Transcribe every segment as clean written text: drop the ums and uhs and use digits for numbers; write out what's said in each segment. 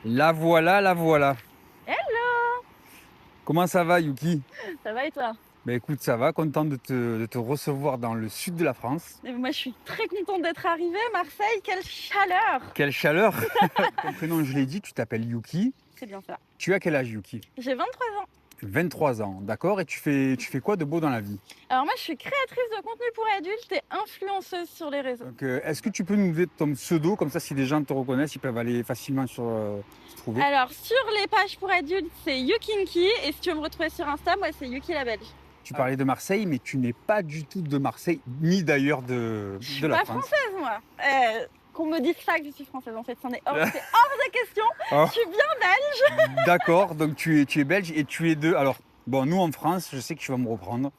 La voilà, la voilà. Hello! Comment ça va, Yuki? Ça va et toi? Ben écoute, ça va, content de te recevoir dans le sud de la France. Moi, je suis très contente d'être arrivée. Marseille, quelle chaleur! Quelle chaleur! Ton prénom, je l'ai dit, tu t'appelles Yuki. C'est bien ça. Tu as quel âge, Yuki? J'ai 23 ans. 23 ans, d'accord? Et tu fais quoi de beau dans la vie? Alors moi, je suis créatrice de contenu pour adultes et influenceuse sur les réseaux. Donc, est-ce que tu peux nous donner ton pseudo, comme ça, si les gens te reconnaissent, ils peuvent aller facilement te trouver? Alors, sur les pages pour adultes, c'est Yukinki. Et si tu veux me retrouver sur Insta, moi, c'est Yuki la Belge. Tu parlais de Marseille, mais tu n'es pas du tout de Marseille, ni d'ailleurs Je de suis la pas France. française, moi. Qu'on me dise ça que je suis française, en fait, c'est hors de question. Oh, Je suis bien belge. d'accord, donc tu es belge et tu es de... Alors, bon, nous en France, je sais que tu vas me reprendre,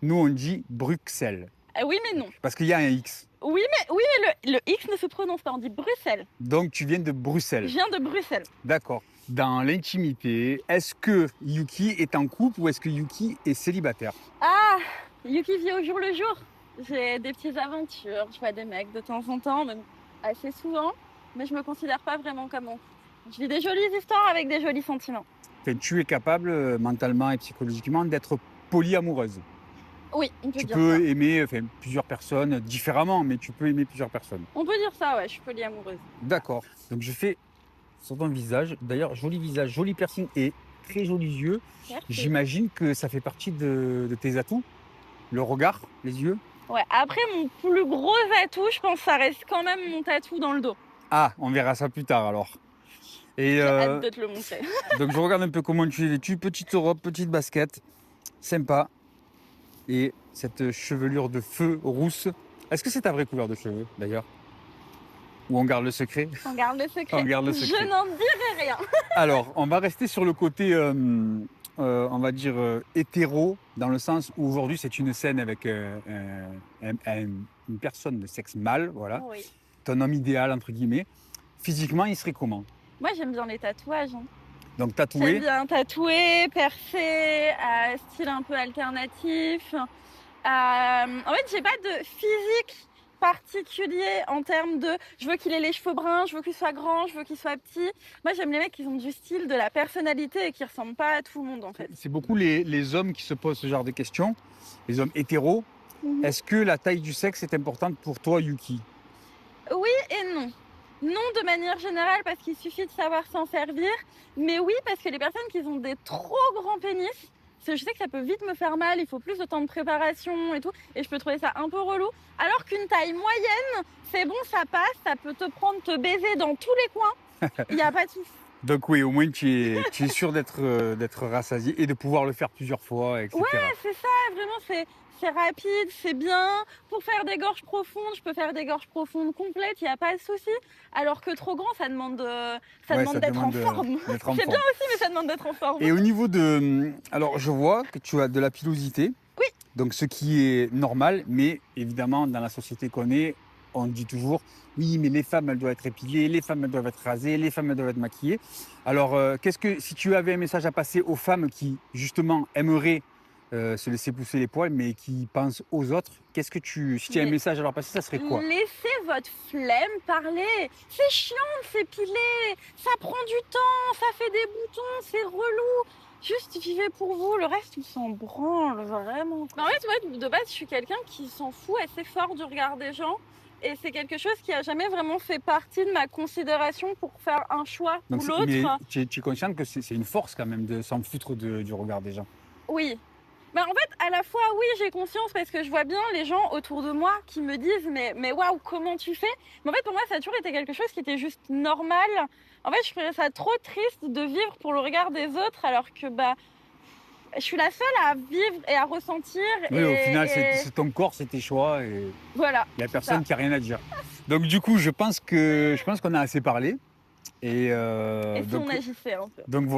nous on dit Bruxelles, Oui, mais non. parce qu'il y a un X. Oui, mais le X ne se prononce pas, on dit Bruxelles. Donc tu viens de Je Bruxelles, viens de Bruxelles. d'accord. Dans l'intimité, est-ce que Yuki est en couple ou est-ce que Yuki est célibataire? Ah, Yuki vit au jour le jour. J'ai des petites aventures, je vois des mecs de temps en temps, même assez souvent, mais je me considère pas vraiment comme on. Je vis des jolies histoires avec des jolis sentiments. Enfin, tu es capable mentalement et psychologiquement d'être polyamoureuse. Oui, on peut Tu dire ça. peux aimer plusieurs personnes différemment, mais tu peux aimer plusieurs personnes. On peut dire ça, ouais, je suis polyamoureuse. D'accord. Donc je fais sur ton visage, d'ailleurs joli visage, joli piercing et très jolis yeux. Merci. J'imagine que ça fait partie de tes atouts, le regard, les yeux. Ouais, après, mon plus gros atout, je pense que ça reste quand même mon tatou dans le dos. Ah, on verra ça plus tard alors. Et J'ai hâte de te le montrer. donc je regarde un peu comment tu es vêtu, petite robe, petite basket, sympa. Et cette chevelure de feu rousse. Est-ce que c'est ta vraie couleur de cheveux d'ailleurs? Ou on garde le secret? On garde le secret. On garde le secret. Je n'en dirai rien. Alors, on va rester sur le côté, on va dire, hétéro, dans le sens où aujourd'hui c'est une scène avec une personne de sexe mâle, voilà. Oui. Ton homme idéal, entre guillemets. Physiquement, il serait comment? Moi, j'aime bien les tatouages, hein. Donc J'aime tatoué, bien tatouer, percer, style un peu alternatif. En fait, j'ai pas de physique particulier en termes de je veux qu'il ait les cheveux bruns, je veux qu'il soit grand, je veux qu'il soit petit. Moi, j'aime les mecs qui ont du style, de la personnalité et qui ressemblent pas à tout le monde en fait. c'est beaucoup les hommes qui se posent ce genre de questions, les hommes hétéros. Mhm. Est-ce que la taille du sexe est importante pour toi, Yuki? Oui et non. Non de manière générale parce qu'il suffit de savoir s'en servir, mais oui parce que les personnes qui ont des trop grands pénis, parce que je sais que ça peut vite me faire mal, il faut plus de temps de préparation et tout, et je peux trouver ça un peu relou. Alors qu'une taille moyenne, c'est bon, ça passe, ça peut te prendre, te baiser dans tous les coins, il n'y a pas de souci. Donc oui, au moins tu es sûr d'être rassasié et de pouvoir le faire plusieurs fois, etc. Ouais, c'est ça, vraiment, c'est rapide, c'est bien. Pour faire des gorges profondes, je peux faire des gorges profondes complètes, il n'y a pas de souci. Alors que trop grand, ça demande, Ouais, ça d'être en demande forme. d'être en C'est bien forme. aussi, mais ça demande d'être en forme. Et au niveau de... Alors, je vois que tu as de la pilosité. Oui. Donc, ce qui est normal, mais évidemment, dans la société qu'on est, on dit toujours, oui, mais les femmes, elles doivent être épilées, les femmes, elles doivent être rasées, les femmes, elles doivent être maquillées. Alors, si tu avais un message à passer aux femmes qui, justement, aimeraient se laisser pousser les poils, mais qui pensent aux autres, si tu as un Mais message à leur passer, ça serait quoi? laissez votre flemme parler. C'est chiant de s'épiler. Ça prend du temps, ça fait des boutons, c'est relou. Juste vivez pour vous, le reste on s'en branle vraiment. En fait, ouais, de base, je suis quelqu'un qui s'en fout assez fort du regard des gens. Et c'est quelque chose qui a jamais vraiment fait partie de ma considération pour faire un choix Donc, ou mais l'autre. tu es consciente que c'est une force quand même de s'en foutre du regard des gens. Oui. Bah en fait, à la fois, oui, j'ai conscience parce que je vois bien les gens autour de moi qui me disent mais waouh, comment tu fais? Mais en fait, pour moi, ça a toujours été quelque chose qui était juste normal. En fait, je trouvais ça trop triste de vivre pour le regard des autres alors que bah je suis la seule à vivre et à ressentir. Oui, au final, et c'est ton corps, c'est tes choix et voilà. il n'y a C'est ça. personne qui a rien à dire. Donc, du coup, je pense qu'on a assez parlé. Et Et si donc, on agissait un peu? donc